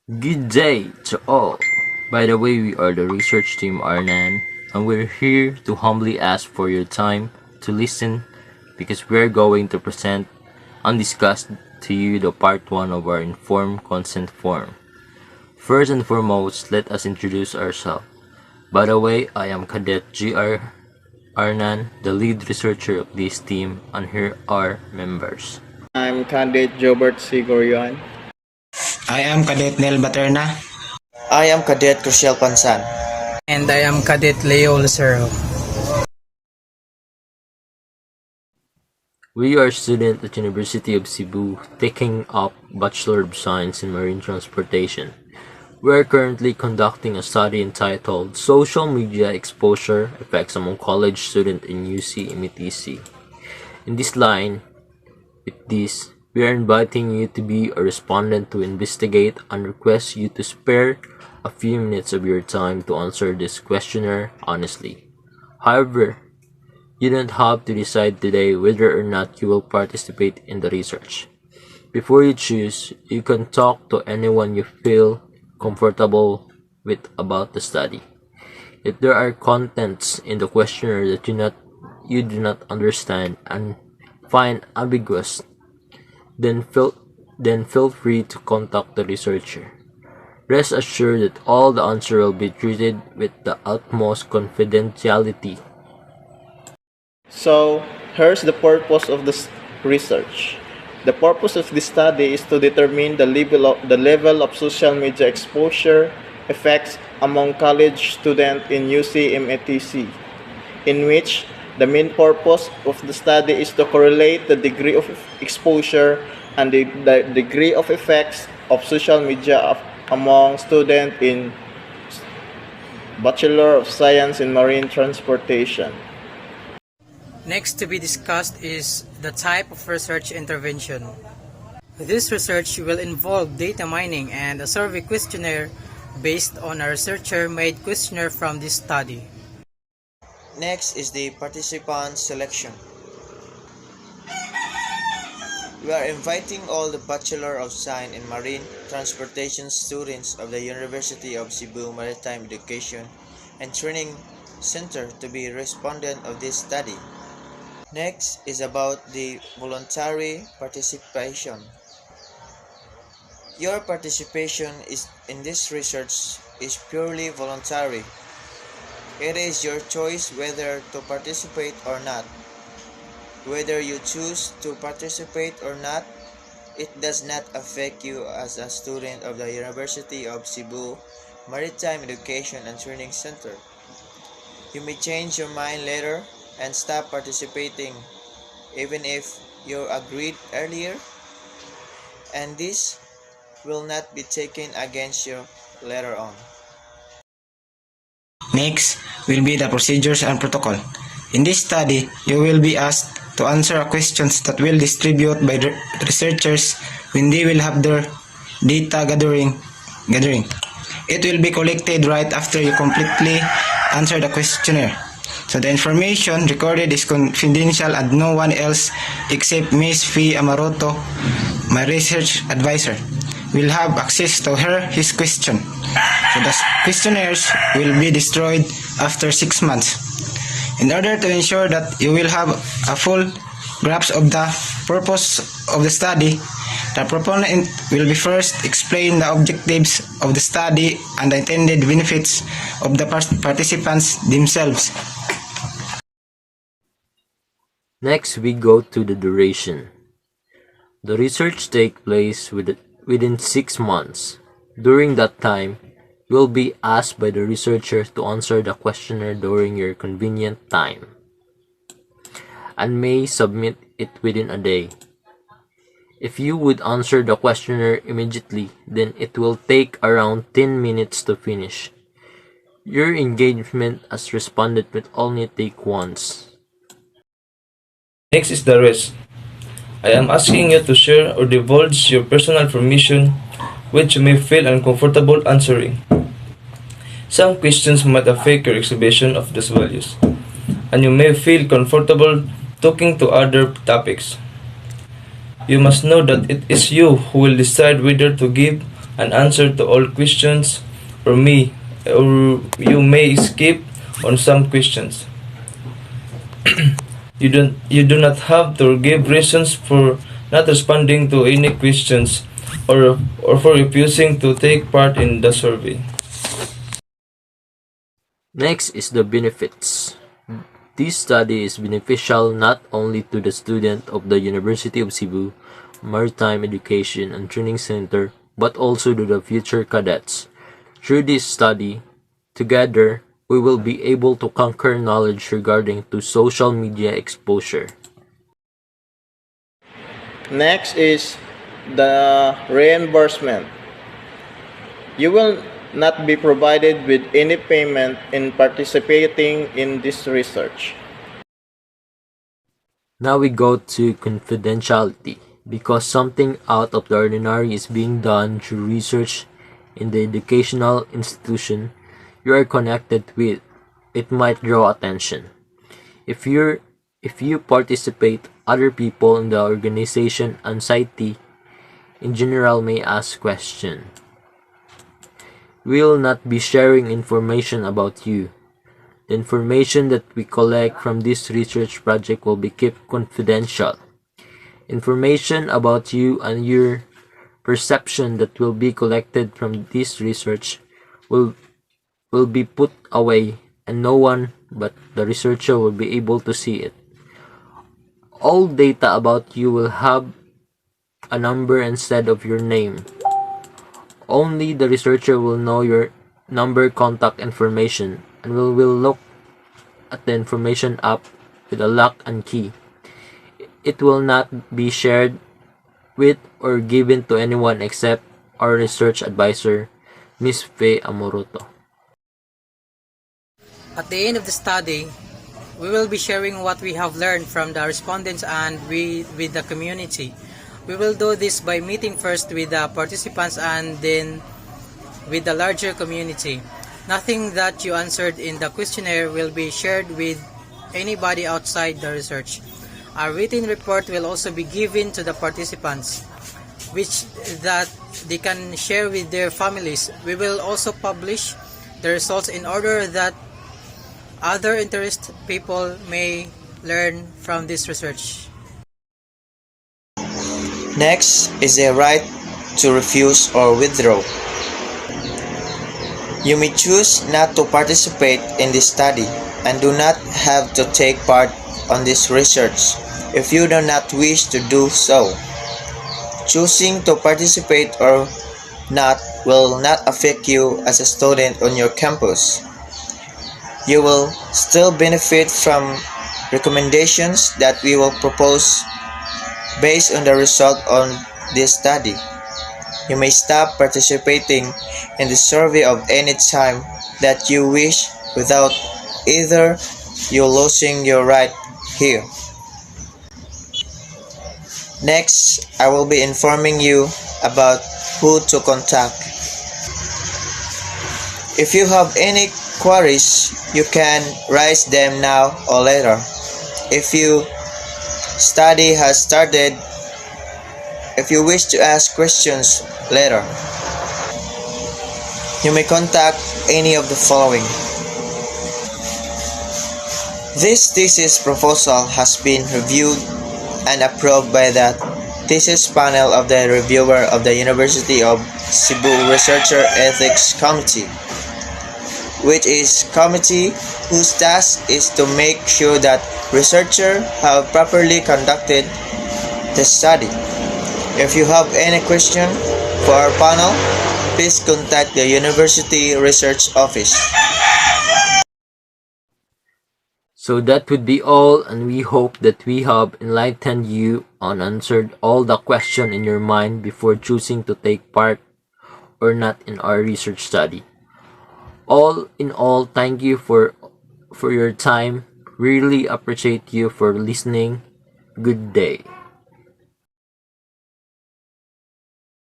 Good day to all. By the way, we are the research team ARNAN, and we're here to humbly ask for your time to listen because we're going to present undiscussed to you the part 1 of our informed consent form. First and foremost, let us introduce ourselves. By the way, I am Cadet GR Arnan, the lead researcher of this team, and here are members. I'm Candidate Jobert Sigoryon. I am Cadet Nel Baterna. I am Cadet Crucial Pansan. And I am Cadet Leo Lucero. We are students at University of Cebu taking up Bachelor of Science in Marine Transportation. We are currently conducting a study entitled Social Media Exposure Effects Among College Students in UC METC. In this line, with this, we are inviting you to be a respondent to investigate and request you to spare a few minutes of your time to answer this questionnaire honestly. However, you don't have to decide today whether or not you will participate in the research. Before you choose, you can talk to anyone you feel comfortable with about the study. If there are contents in the questionnaire that you do not understand and find ambiguous, then feel free to contact the researcher. Rest assured that all the answers will be treated with the utmost confidentiality. So, here's the purpose of this research. The purpose of this study is to determine the level of social media exposure effects among college students in UCMATC, in which the main purpose of the study is to correlate the degree of exposure and the degree of effects of social media among students in Bachelor of Science in Marine Transportation. Next to be discussed is the type of research intervention. This research will involve data mining and a survey questionnaire based on a researcher-made questionnaire from this study. Next is the participant selection. We are inviting all the Bachelor of Science in Marine Transportation students of the University of Cebu Maritime Education and Training Center to be respondent of this study. Next is about the voluntary participation. Your participation in this research is purely voluntary. It is your choice whether to participate or not. Whether you choose to participate or not, it does not affect you as a student of the University of Cebu Maritime Education and Training Center. You may change your mind later and stop participating even if you agreed earlier, and this will not be taken against you later on. Next will be the procedures and protocol. In this study, you will be asked to answer questions that will distribute by the researchers when they will have their data gathering. It will be collected right after you completely answer the questionnaire. So the information recorded is confidential and no one else except Ms. Fee Amaroto, my research advisor, will have access to his question. So the questionnaires will be destroyed after 6 months. In order to ensure that you will have a full grasp of the purpose of the study, the proponent will be first explain the objectives of the study and the intended benefits of the participants themselves. Next, we go to the duration. The research takes place within 6 months. During that time, you will be asked by the researcher to answer the questionnaire during your convenient time and may submit it within a day. If you would answer the questionnaire immediately, then it will take around 10 minutes to finish. Your engagement as respondent will only take once. Next is the rest. I am asking you to share or divulge your personal information which you may feel uncomfortable answering. Some questions might affect your exhibition of these values, and you may feel comfortable talking to other topics. You must know that it is you who will decide whether to give an answer to all questions, or you may skip on some questions. You do not have to give reasons for not responding to any questions or for refusing to take part in the survey. Next is the benefits. This study is beneficial not only to the student of the University of Cebu Maritime Education and Training Center, but also to the future cadets. Through this study, together, we will be able to conquer knowledge regarding to social media exposure. Next is the reimbursement. You will not be provided with any payment in participating in this research. Now we go to confidentiality. Because something out of the ordinary is being done through research in the educational institution you are connected with, it might draw attention. If you participate, other people in the organization and society in general may ask questions. We will not be sharing information about you. The information that we collect from this research project will be kept confidential. Information about you and your perception that will be collected from this research will be put away, and no one but the researcher will be able to see it. All data about you will have a number instead of your name. Only the researcher will know your number, contact information, and will look at the information up with a lock and key. It will not be shared with or given to anyone except our research advisor, Ms. Faye Amoroto. At the end of the study, we will be sharing what we have learned from the respondents and with the community. We will do this by meeting first with the participants and then with the larger community. Nothing that you answered in the questionnaire will be shared with anybody outside the research. A written report will also be given to the participants, which that they can share with their families. We will also publish the results in order that other interested people may learn from this research. Next is the right to refuse or withdraw. You may choose not to participate in this study and do not have to take part on this research if you do not wish to do so. Choosing to participate or not will not affect you as a student on your campus. You will still benefit from recommendations that we will propose based on the result on this study. You may stop participating in the survey of any time that you wish without either you losing your right here. Next, I will be informing you about who to contact. If you have any queries, you can raise them now or later. If your study has started, if you wish to ask questions later, you may contact any of the following. This thesis proposal has been reviewed and approved by the thesis panel of the reviewer of the University of Cebu Researcher Ethics Committee, which is committee whose task is to make sure that researchers have properly conducted the study. If you have any question for our panel, please contact the University Research Office. So that would be all, and we hope that we have enlightened you and answered all the questions in your mind before choosing to take part or not in our research study. All in all, thank you for your time. Really appreciate you for listening. Good day.